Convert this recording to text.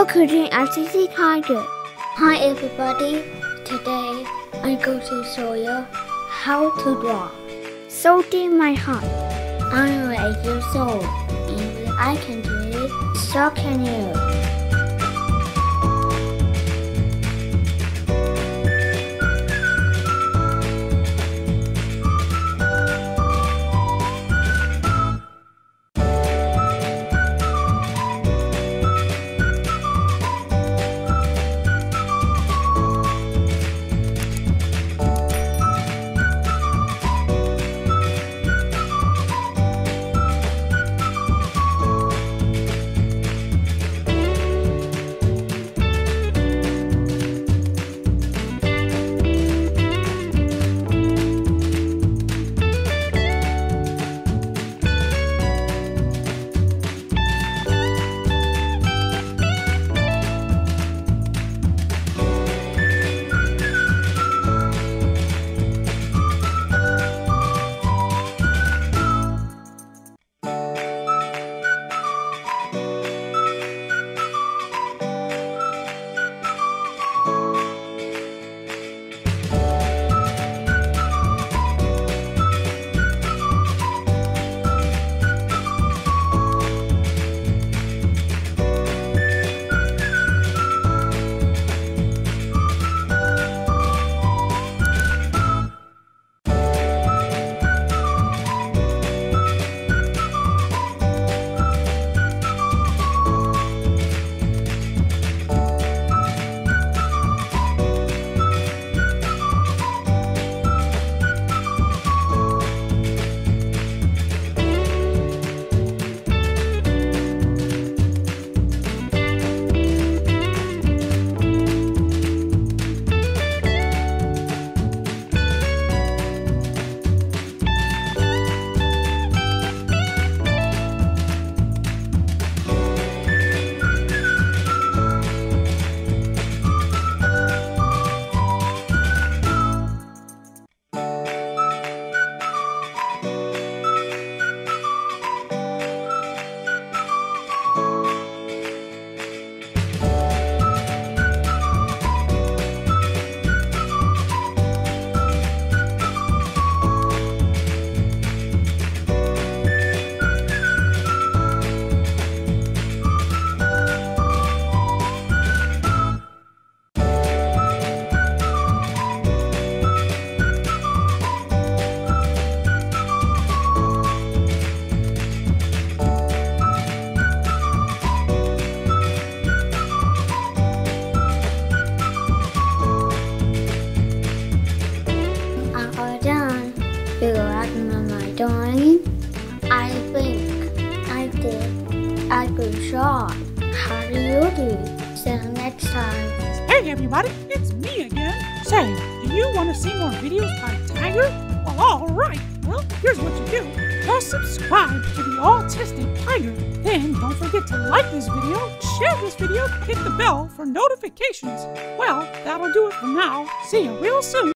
Welcome to Autistic Tiger. Hi everybody, today I'm going to show you how to draw. So dear my heart, I'm 8 years old. If I can do it, so can you. You like my drawing? I think I did a good job. How do you do? See you next time. Hey everybody, it's me again. Say, do you want to see more videos by Tiger? Well, alright. Well, here's what you do. Just subscribe to the Autistic Tiger. Then don't forget to like this video, share this video, hit the bell for notifications. Well, that'll do it for now. See you real soon.